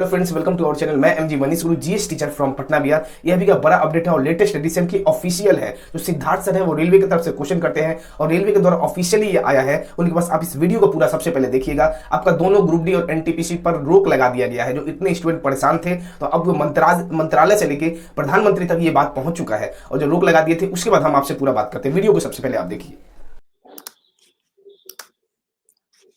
Hello friends, welcome to our channel. मैं MG Manish Guru, GS teacher from Patna Bihar. यह भी का बड़ा अपडेट है और लेटेस्ट एडिशन की ऑफिशियल है। जो सिद्धार्थ सर है वो रेलवे की तरफ से क्वेश्चन करते हैं और रेलवे के द्वारा ऑफिशियली ये आया है उनके पास। आप इस वीडियो को पूरा सबसे पहले देखिएगा। आपका दोनों ग्रुप डी और एनटीपीसी पर रोक लगा दिया गया है। जो इतने स्टूडेंट परेशान थे, तो अब मंत्रालय से लेके प्रधानमंत्री तक ये बात पहुंच चुका है और जो रोक लगा दिए थे उसके बाद हम आपसे पूरा बात करते हैं। वीडियो को सबसे पहले आप देखिए।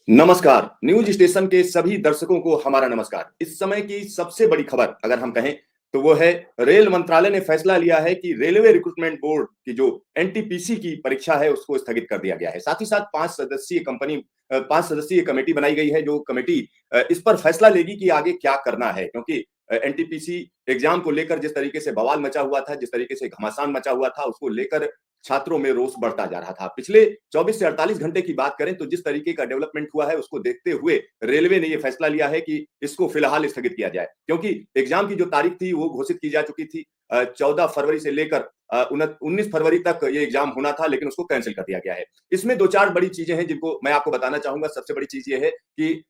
नमस्कार, न्यूज स्टेशन के सभी दर्शकों को हमारा नमस्कार। इस समय की सबसे बड़ी खबर अगर हम कहें तो वो है रेल मंत्रालय ने फैसला लिया है कि रेलवे रिक्रूटमेंट बोर्ड की जो एनटीपीसी की परीक्षा है उसको स्थगित कर दिया गया है। साथ ही साथ 5 सदस्यीय कमेटी बनाई गई है। जो कमेटी इस पर फैसला लेगी कि आगे क्या करना है, क्योंकि एनटीपीसी एग्जाम को लेकर जिस तरीके से बवाल मचा हुआ था, जिस तरीके से घमासान मचा हुआ था, उसको लेकर छात्रों में रोष बढ़ता जा रहा था। पिछले 24 से 48 घंटे की बात करें तो जिस तरीके का डेवलपमेंट हुआ है उसको देखते हुए रेलवे ने यह फैसला लिया है कि इसको फिलहाल स्थगित किया जाए, क्योंकि एग्जाम की जो तारीख थी वो घोषित की जा चुकी थी। 14 फरवरी से लेकर 19 फरवरी तक ये एग्जाम होना था, लेकिन उसको कैंसिल कर दिया गया है। इसमें दो चार बड़ी चीजें हैं जिनको मैं आपको बताना चाहूंगा। सबसे बड़ी चीज ये है कि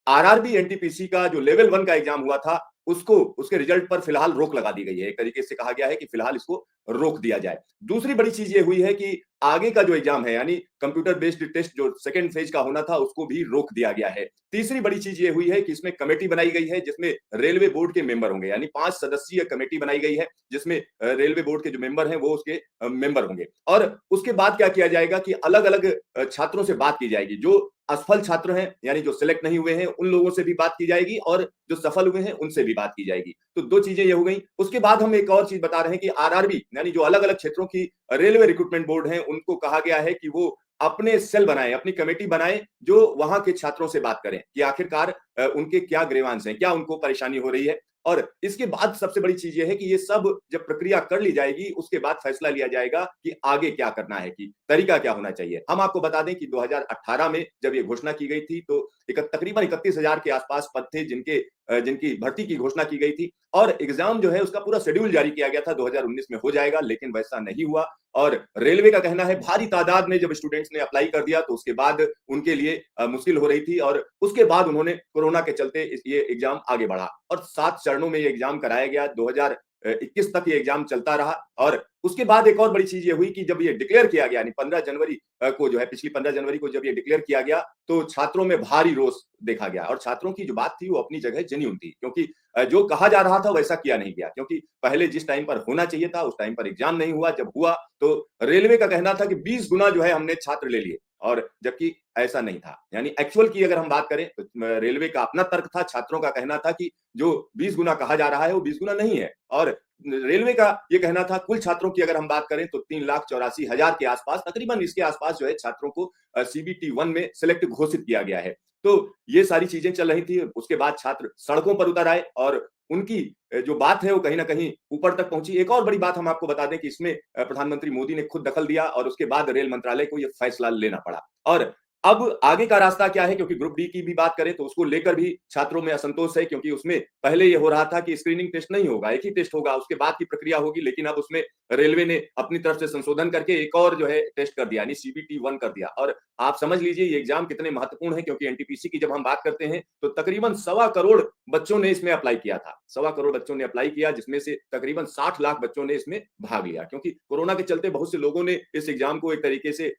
आरआरबी एनटीपीसी का जो लेवल 1 का एग्जाम हुआ था उसको उसके रिजल्ट पर फिलहाल रोक लगा दी गई है। एक तरीके से कहा गया है कि फिलहाल इसको रोक दिया जाए। दूसरी बड़ी चीज ये हुई है कि आगे का जो एग्जाम है, यानी कंप्यूटर बेस्ड टेस्ट जो सेकंड फेज का होना था, उसको भी रोक दिया गया है। तीसरी बड़ी चीज ये हुई है कि इसमें कमेटी बनाई गई है जिसमें रेलवे बोर्ड के मेंबर होंगे, यानी 5 सदस्यीय कमेटी बनाई गई है जिसमें रेलवे बोर्ड के जो मेंबर हैं वो उसके मेंबर होंगे। और उसके बाद क्या किया जाएगा कि अलग अलग छात्रों से बात की जाएगी। जो असफल छात्र हैं, यानी जो सिलेक्ट नहीं हुए हैं, उन लोगों से भी बात की जाएगी और जो सफल हुए हैं उनसे भी बात की जाएगी। तो दो चीजें ये हो गई। उसके बाद हम एक और चीज बता रहे हैं कि आरआरबी यानी जो अलग अलग क्षेत्रों की रेलवे रिक्रूटमेंट बोर्ड है, उनको कहा गया है कि वो अपने सेल बनाए, अपनी कमेटी बनाए जो वहां के छात्रों से बात करें कि आखिरकार उनके क्या ग्रीवांस हैं, क्या उनको परेशानी हो रही है। और इसके बाद सबसे बड़ी चीज ये है कि ये सब जब प्रक्रिया कर ली जाएगी उसके बाद फैसला लिया जाएगा कि आगे क्या करना है, कि तरीका क्या होना चाहिए। हम आपको बता दें कि 2018 में जब ये घोषणा की गई थी तो तकरीबन 31,000 के आसपास पद थे जिनकी भर्ती की घोषणा की गई थी और एग्जाम जो है उसका पूरा शेड्यूल जारी किया गया था 2019 में हो जाएगा, लेकिन वैसा नहीं हुआ। और रेलवे का कहना है भारी तादाद में जब स्टूडेंट्स ने अप्लाई कर दिया तो उसके बाद उनके लिए मुश्किल हो रही थी और उसके बाद उन्होंने कोरोना के चलते ये एग्जाम आगे बढ़ा और 7 चरणों में ये एग्जाम कराया गया। 2021 तक ये एग्जाम चलता रहा और उसके बाद एक और बड़ी चीज ये हुई कि जब ये डिक्लेयर किया गया, यानी 15 जनवरी को जो है, पिछली 15 जनवरी को जब ये डिक्लेयर किया गया तो छात्रों में भारी रोष देखा गया और छात्रों की जो बात थी वो अपनी जगह जेन्युइन थी, क्योंकि जो कहा जा रहा था वैसा किया नहीं गया। क्योंकि पहले जिस टाइम पर होना चाहिए था उस टाइम पर एग्जाम नहीं हुआ, जब हुआ तो रेलवे का कहना था कि 20 गुना जो है हमने छात्र ले लिए, और जबकि ऐसा नहीं था। यानी एक्चुअल की अगर हम बात करें तो रेलवे का अपना तर्क था, छात्रों का कहना था कि जो 20 गुना कहा जा रहा है वो 20 गुना नहीं है। और रेलवे का ये कहना था कुल छात्रों की अगर हम बात करें तो 3,84,000 के आसपास, तकरीबन इसके आसपास जो है छात्रों को सीबीटी 1 में सिलेक्ट घोषित किया गया है। तो ये सारी चीजें चल रही थी। उसके बाद छात्र सड़कों पर उतर आए और उनकी जो बात है वो कहीं ना कहीं ऊपर तक पहुंची। एक और बड़ी बात हम आपको बता दें कि इसमें प्रधानमंत्री मोदी ने खुद दखल दिया और उसके बाद रेल मंत्रालय को यह फैसला लेना पड़ा। और अब आगे का रास्ता क्या है, क्योंकि ग्रुप डी की भी बात करें तो उसको लेकर भी छात्रों में असंतोष है, क्योंकि उसमें पहले ये हो रहा था कि स्क्रीनिंग टेस्ट नहीं होगा, एक ही टेस्ट होगा, उसके बाद की प्रक्रिया होगी, लेकिन अब उसमें रेलवे ने अपनी तरफ से संशोधन करके एक और जो है टेस्ट कर दिया, यानी सीबीटी 1 कर दिया। और आप समझ लीजिए ये एग्जाम कितने महत्वपूर्ण है, क्योंकि एनटीपीसी की जब हम बात करते हैं तो तकरीबन 1.25 करोड़ बच्चों ने इसमें अप्लाई किया था। 1.25 करोड़ बच्चों ने अप्लाई किया, जिसमें से तकरीबन 60 लाख बच्चों ने इसमें भाग लिया, क्योंकि कोरोना के चलते बहुत से लोगों ने इस एग्जाम को एक तरीके से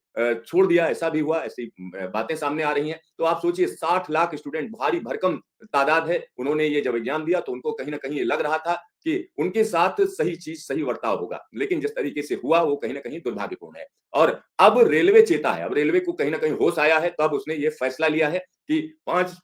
छोड़ दिया। ऐसा भी हुआ, ऐसी बातें सामने आ रही हैं। तो आप सोचिए 60 लाख स्टूडेंट, भारी भरकम तादाद है, उन्होंने ये जब एग्जाम दिया तो उनको कहीं ना कहीं ये लग रहा था कि उनके साथ सही चीज, सही बर्ताव होगा, लेकिन जिस तरीके से हुआ वो कहीं ना कहीं दुर्भाग्यपूर्ण है। और अब रेलवे चेता है, अब रेलवे को कहीं ना कहीं होश आया है, तो अब उसने ये फैसला लिया है कि 5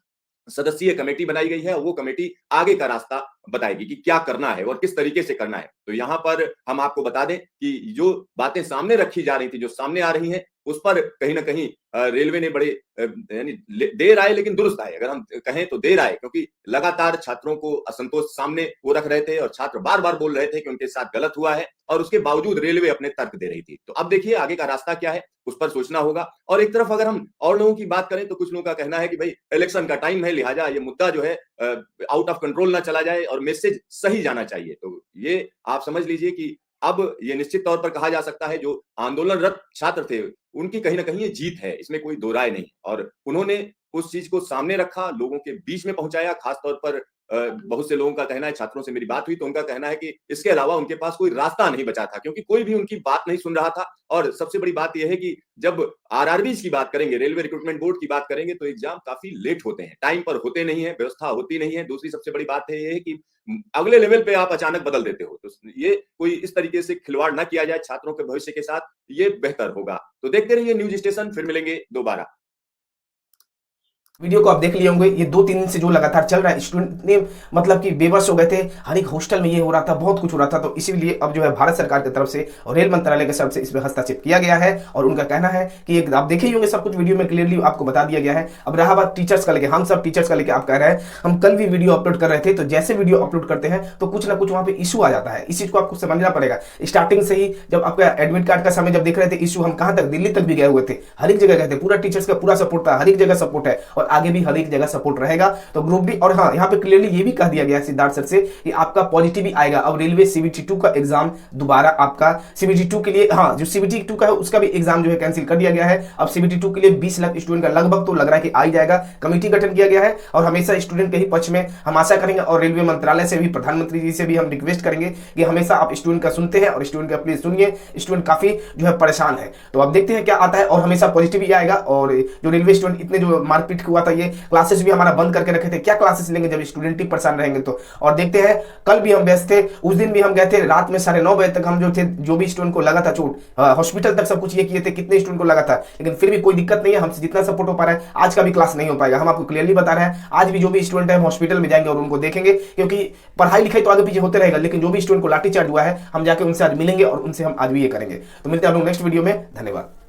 सदस्यीय कमेटी बनाई गई है, वो कमेटी आगे का रास्ता बताएगी कि क्या करना है और किस तरीके से करना है। तो यहाँ पर हम आपको बता दें कि जो बातें सामने रखी जा रही थी, जो सामने आ रही हैं, उस पर कहीं ना कहीं रेलवे ने बड़े यानी देर आए लेकिन दुरुस्त आए, अगर हम कहें तो देर आए, क्योंकि लगातार छात्रों को असंतोष सामने वो रख रहे थे और छात्र बार बार बोल रहे थे कि उनके साथ गलत हुआ है, और उसके बावजूद रेलवे अपने तर्क दे रही थी। तो अब देखिए आगे का रास्ता क्या है, उस पर सोचना होगा। और एक तरफ अगर हम और लोगों की बात करें तो कुछ लोगों का कहना है कि भाई इलेक्शन का टाइम है, लिहाजा ये मुद्दा जो है आउट ऑफ कंट्रोल ना चला जाए और मैसेज सही जाना चाहिए। तो ये आप समझ लीजिए कि अब ये निश्चित तौर पर कहा जा सकता है जो आंदोलनरत छात्र थे उनकी कहीं ना कहीं ये जीत है, इसमें कोई दो राय नहीं। और उन्होंने उस चीज को सामने रखा, लोगों के बीच में पहुंचाया, खासतौर पर बहुत से लोगों का कहना है, छात्रों से मेरी बात हुई तो उनका कहना है कि इसके अलावा उनके पास कोई रास्ता नहीं बचा था, क्योंकि कोई भी उनकी बात नहीं सुन रहा था। और सबसे बड़ी बात यह है कि जब आरआरबी की बात करेंगे, रेलवे रिक्रूटमेंट बोर्ड की बात करेंगे, तो एग्जाम काफी लेट होते हैं, टाइम पर होते नहीं है, व्यवस्था होती नहीं है। दूसरी सबसे बड़ी बात है ये है कि अगले लेवल पे आप अचानक बदल देते हो, तो ये कोई इस तरीके से खिलवाड़ ना किया जाए छात्रों के भविष्य के साथ, ये बेहतर होगा। तो देखते रहिए न्यूज स्टेशन, फिर मिलेंगे दोबारा। वीडियो को आप देख लिए होंगे। ये 2-3 दिन से जो लगातार चल रहा है, स्टूडेंट ने मतलब कि बेबस हो गए थे, हर एक हॉस्टल में ये हो रहा था, बहुत कुछ हो रहा था। तो इसीलिए अब जो है भारत सरकार की तरफ से और रेल मंत्रालय की तरफ से इसमें हस्तक्षेप किया गया है। और उनका कहना है कि आप देखे ही होंगे, सब कुछ वीडियो में क्लियरली आपको बता दिया गया है। अब रहा बात टीचर्स का लेके, हम सब टीचर्स का लेके आप कह रहे हैं, हम कल भी वीडियो अपलोड कर रहे थे, तो जैसे वीडियो अपलोड करते हैं तो कुछ ना कुछ वहां पे इशू आ जाता है। इस चीज को आपको समझना पड़ेगा। स्टार्टिंग से ही जब आपका एडमिट कार्ड का समय जब देख रहे थे इशू, हम कहां तक, दिल्ली तक भी गए हुए थे, हर एक जगह गए थे, पूरा टीचर्स का पूरा सपोर्ट था, हर एक जगह सपोर्ट है और आगे भी हर एक जगह सपोर्ट रहेगा। तो ग्रुप डी, और हाँ, यहाँ पे क्लियरली ये भी कह दिया गया है सिद्धार्थ सर से कि आपका पॉजिटिव ही आएगा। अब रेलवे सीबीटी 2 का एग्जाम दोबारा आपका सीबीटी 2 के लिए, हाँ, जो सीबीटी 2 का है उसका भी एग्जाम जो है कैंसिल कर दिया गया है। अब सीबीटी 2 के लिए 20 लाख स्टूडेंट का लगभग तो लग रहा है कि आ ही जाएगा। कमेटी गठन किया गया है और हमेशा स्टूडेंट के ही पक्ष में हम आशा करेंगे। और रेलवे मंत्रालय से भी, प्रधानमंत्री जी से भी हम रिक्वेस्ट करेंगे कि हमेशा आप स्टूडेंट का सुनते हैं और स्टूडेंट का प्लीज सुनिए। स्टूडेंट काफी जो है परेशान है, तो अब देखते हैं क्या आता है। और हमेशा पॉजिटिव ही आएगा। और जो रेलवे स्टूडेंट इतने जो मारपीट हुआ था, ये क्लासेस भी हमारा बंद करके रखे थे, क्या क्लासेस लेंगे जब स्टूडेंट ही परेशान रहेंगे तो। और देखते हैं, कल भी हम व्यस्त थे, उस दिन भी हम गए थे रात में 9:30 बजे तक, हम जो थे, जो भी स्टूडेंट को लगा था चोट, हॉस्पिटल तक सब कुछ ये किए थे, कितने स्टूडेंट को लगा था, लेकिन फिर भी कोई दिक्कत नहीं है, हमसे जितना सपोर्ट हो पा रहा है। आज का भी क्लास नहीं हो पाएगा, हम आपको क्लियरली बता रहे हैं। आज भी जो भी स्टूडेंट है हम हॉस्पिटल में जाएंगे और उनको देखेंगे, क्योंकि पढ़ाई लिखाई तो आगे पीछे होते रहेगा, लेकिन जो भी स्टूडेंट को लाठीचार्ज हुआ है, हम जाके उनसे आज मिलेंगे और उनसे हम आज भी ये करेंगे। तो मिलते हैं हम लोग नेक्स्ट वीडियो में। धन्यवाद।